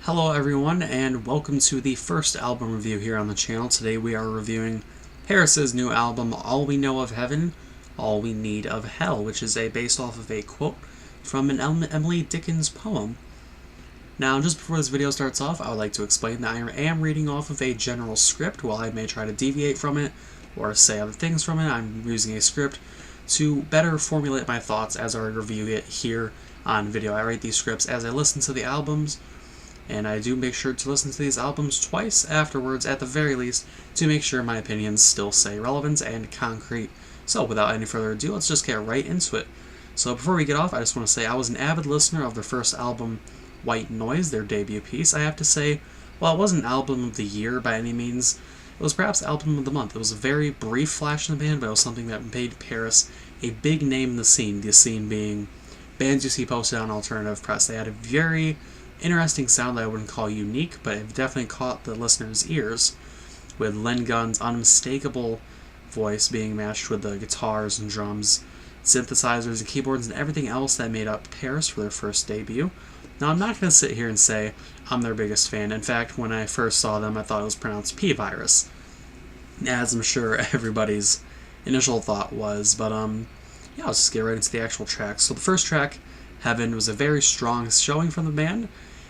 Hello everyone, and welcome to the first album review here on the channel. Today we are reviewing Pvris' new album, All We Know of Heaven, All We Need of Hell, which is based off of a quote from an Emily Dickinson poem. Now, just before this video starts off, I would like to explain that I am reading off of a general script. While I may try to deviate from it or say other things from it, I'm using a script to better formulate my thoughts as I review it here on video. I write these scripts as I listen to the albums, and I do make sure to listen to these albums twice afterwards, at the very least, to make sure my opinions still stay relevant and concrete. So without any further ado, let's just get right into it. So before we get off, I just want to say I was an avid listener of their first album, White Noise, their debut piece. I have to say, while it wasn't album of the year by any means, it was perhaps album of the month. It was a very brief flash in the band, but it was something that made Pvris a big name in the scene being bands you see posted on alternative press. They had a very interesting sound that I wouldn't call unique, but it definitely caught the listeners' ears, with Lynn Gunn's unmistakable voice being matched with the guitars and drums, synthesizers and keyboards, and everything else that made up Pvris for their first debut. Now, I'm not going to sit here and say I'm their biggest fan. In fact, when I first saw them, I thought it was pronounced Pvris, as I'm sure everybody's initial thought was. But yeah, let's just get right into the actual tracks. So the first track, Heaven, was a very strong showing from the band.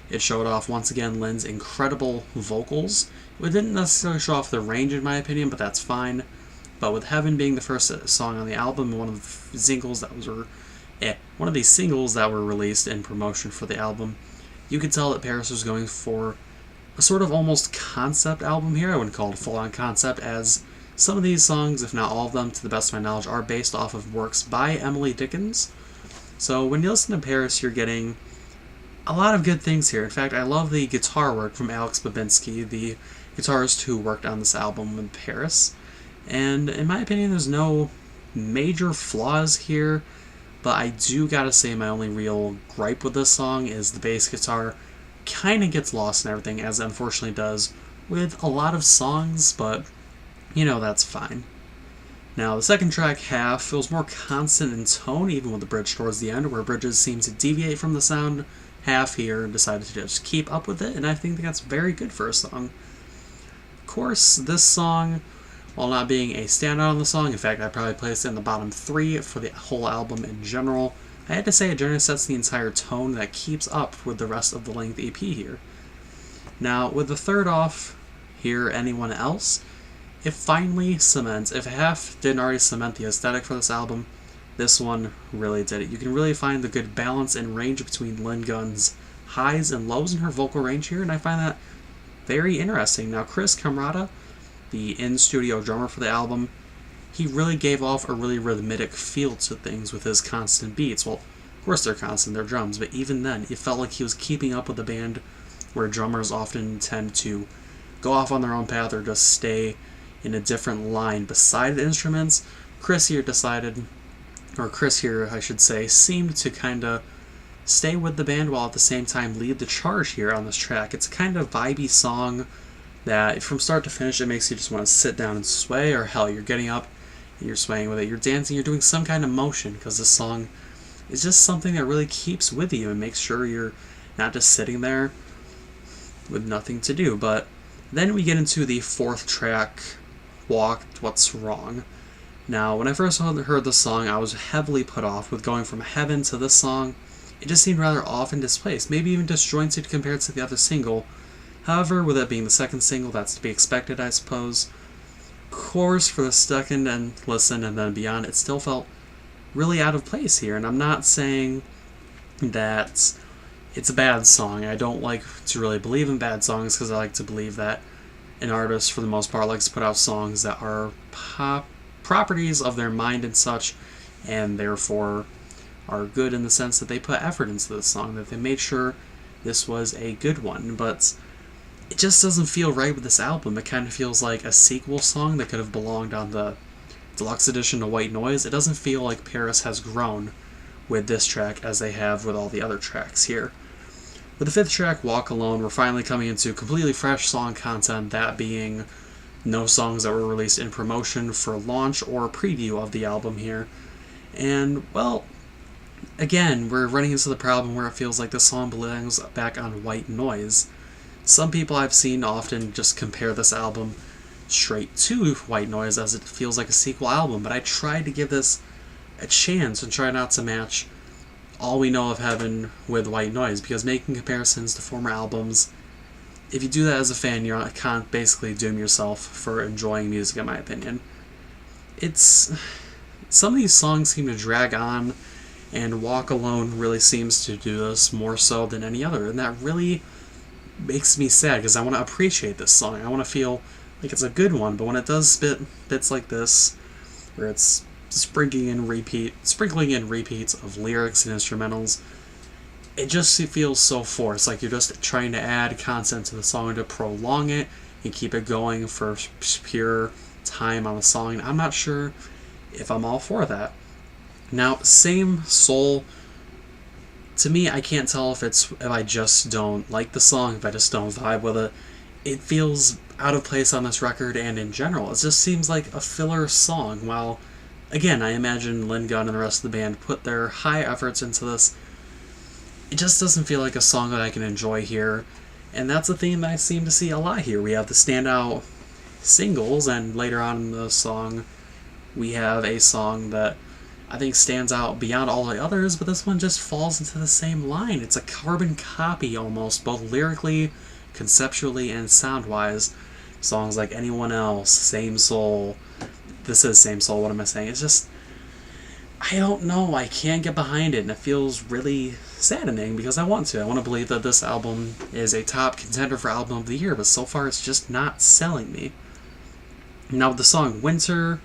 It showed off, once again, Lynn's incredible vocals. It didn't necessarily show off the range, in my opinion, but that's fine. But with Heaven being the first song on the album, one of the singles that were released in promotion for the album, you could tell that Pvris was going for a sort of almost concept album here. I wouldn't call it a full-on concept, as some of these songs, if not all of them, to the best of my knowledge, are based off of works by Emily Dickinson. So when you listen to Pvris, you're getting a lot of good things here. In fact, I love the guitar work from Alex Babinski, the guitarist who worked on this album with Pvris. And in my opinion, there's no major flaws here, but I do gotta say my only real gripe with this song is the bass guitar kind of gets lost in everything, as it unfortunately does with a lot of songs, but you know, that's fine. Now, the second track, Half, feels more constant in tone, even with the bridge towards the end, where bridges seem to deviate from the sound. Half here decided to just keep up with it, and I think that's very good for a song. Of course, this song, while not being a standout on the song, in fact, I'd probably place it in the bottom 3 for the whole album in general, I had to say it generally sets the entire tone that keeps up with the rest of the length EP here. Now, with the third off here, Anyone Else, it finally cements. If Half didn't already cement the aesthetic for this album, this one really did it. You can really find the good balance and range between Lynn Gunn's highs and lows in her vocal range here, and I find that very interesting. Now, Chris Camarada, the in-studio drummer for the album, he really gave off a really rhythmic feel to things with his constant beats. Well, of course they're constant, they're drums, but even then, it felt like he was keeping up with the band, where drummers often tend to go off on their own path or just stay in a different line beside the instruments. Chris here, I should say, seemed to kind of stay with the band while at the same time lead the charge here on this track. It's a kind of vibey song that from start to finish it makes you just want to sit down and sway, or hell, you're getting up and you're swaying with it, you're dancing, you're doing some kind of motion, because this song is just something that really keeps with you and makes sure you're not just sitting there with nothing to do. But then we get into the fourth track, Walked, What's Wrong. Now, when I first heard this song, I was heavily put off with going from Heaven to this song. It just seemed rather off and displaced, maybe even disjointed compared to the other single. However, with it being the second single, that's to be expected, I suppose. Of course, for the second and listen and then beyond, it still felt really out of place here, and I'm not saying that it's a bad song. I don't like to really believe in bad songs, because I like to believe that an artist, for the most part, likes to put out songs that are properties of their mind and such, and therefore are good in the sense that they put effort into this song, that they made sure this was a good one. But it just doesn't feel right with this album. It kind of feels like a sequel song that could have belonged on the deluxe edition to White Noise. It doesn't feel like Pvris has grown with this track as they have with all the other tracks here. With the fifth track, Walk Alone, we're finally coming into completely fresh song content, that being no songs that were released in promotion for launch or preview of the album here. And, well, again, we're running into the problem where it feels like the song belongs back on White Noise. Some people I've seen often just compare this album straight to White Noise as it feels like a sequel album, but I tried to give this a chance and try not to match All We Know of Heaven with White Noise, because making comparisons to former albums, if you do that as a fan, you can't basically doom yourself for enjoying music, in my opinion. Some of these songs seem to drag on, and Walk Alone really seems to do this more so than any other, and that really makes me sad, because I want to appreciate this song. I want to feel like it's a good one, but when it does spit bits like this, where it's sprinkling in repeats of lyrics and instrumentals, it just feels so forced, like you're just trying to add content to the song to prolong it and keep it going for pure time on the song. I'm not sure if I'm all for that. Now, Same Soul, to me, I can't tell if I just don't like the song, if I just don't vibe with it. It feels out of place on this record and in general. It just seems like a filler song. While, again, I imagine Lynn Gunn and the rest of the band put their high efforts into this, it just doesn't feel like a song that I can enjoy here. And that's a theme that I seem to see a lot here. We have the standout singles, and later on in the song, we have a song that I think stands out beyond all the others, but this one just falls into the same line. It's a carbon copy almost, both lyrically, conceptually, and sound-wise. Songs like Anyone Else, Same Soul. This is Same Soul, what am I saying? It's just, I don't know, I can't get behind it, and it feels really saddening because I want to. I want to believe that this album is a top contender for Album of the Year, but so far it's just not selling me. Now, with the song Winter,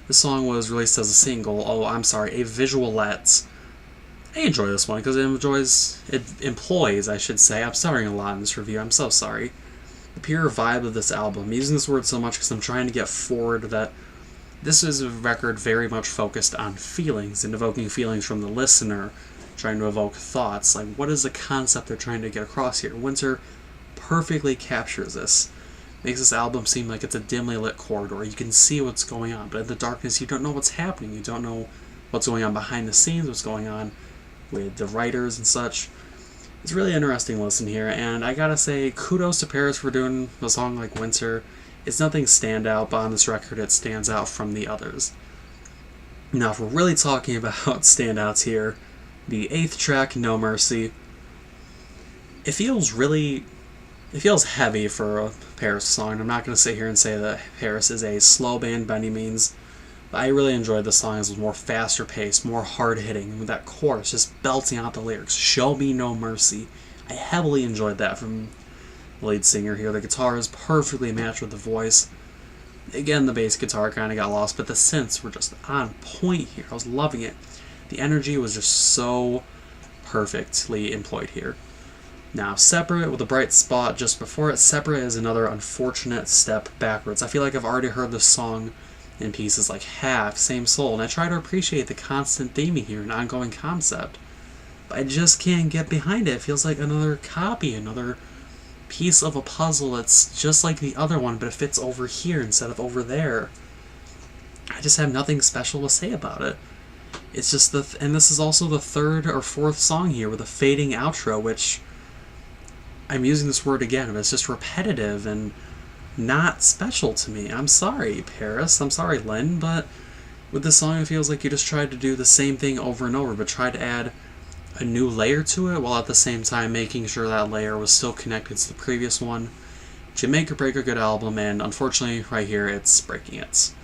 the song was released as a single, a visualette. I enjoy this one because it employs, I should say. I'm stuttering a lot in this review, I'm so sorry. The pure vibe of this album. I'm using this word so much because I'm trying to get forward that this is a record very much focused on feelings and evoking feelings from the listener, trying to evoke thoughts. Like, what is the concept they're trying to get across here? Winter perfectly captures this. Makes this album seem like it's a dimly lit corridor. You can see what's going on, but in the darkness you don't know what's happening. You don't know what's going on behind the scenes, what's going on with the writers and such. It's really interesting to listen here, and I gotta say, kudos to Pvris for doing a song like Winter. It's nothing standout, but on this record it stands out from the others. Now, if we're really talking about standouts here, the 8th track, No Mercy, it feels heavy for a Pvris song. I'm not going to sit here and say that Pvris is a slow band by any means, but I really enjoyed the song as it was more faster paced, more hard hitting, and with that chorus just belting out the lyrics, show me no mercy. I heavily enjoyed that from the lead singer here. The guitar is perfectly matched with the voice. Again, the bass guitar kind of got lost, but the synths were just on point here. I was loving it. The energy was just so perfectly employed here. Now, Separate, with a bright spot just before it, Separate is another unfortunate step backwards. I feel like I've already heard this song in pieces like Half, Same Soul, and I try to appreciate the constant theming here and ongoing concept, but I just can't get behind it. It feels like another copy, another piece of a puzzle that's just like the other one, but it fits over here instead of over there. I just have nothing special to say about it. It's just and this is also the 3rd or 4th song here with a fading outro, which, I'm using this word again, but it's just repetitive and not special to me. I'm sorry, Pvris. I'm sorry, Lynn, but with this song it feels like you just tried to do the same thing over and over, but tried to add a new layer to it while at the same time making sure that layer was still connected to the previous one. Which would make or break a good album, and unfortunately right here it's breaking it.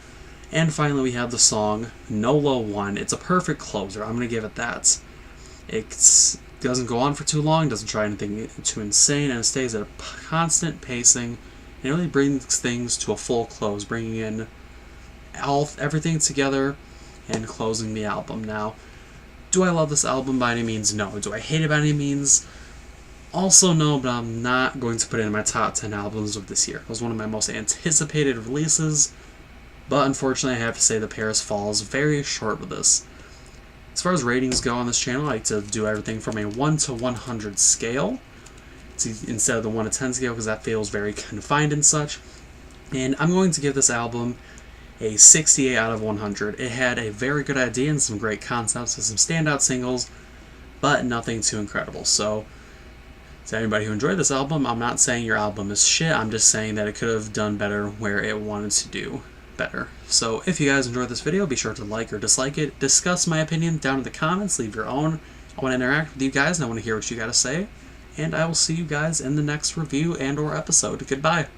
And finally we have the song NOLA 1. It's a perfect closer. I'm going to give it that. It doesn't go on for too long, doesn't try anything too insane, and it stays at a constant pacing, and it really brings things to a full close, bringing in everything together and closing the album. Now, do I love this album by any means? No. Do I hate it by any means? Also no, but I'm not going to put it in my top 10 albums of this year. It was one of my most anticipated releases, but unfortunately I have to say that Pvris falls very short with this. As far as ratings go on this channel, I like to do everything from a 1 to 100 scale instead of the 1 to 10 scale, because that feels very confined and such. And I'm going to give this album a 68 out of 100. It had a very good idea and some great concepts and some standout singles, but nothing too incredible. So To anybody who enjoyed this album, I'm not saying your album is shit, I'm just saying that it could have done better where it wanted to do better. So if you guys enjoyed this video, be sure to like or dislike it, discuss my opinion down in the comments, leave your own. I want to interact with you guys and I want to hear what you got to say, and I will see you guys in the next review and or episode. Goodbye.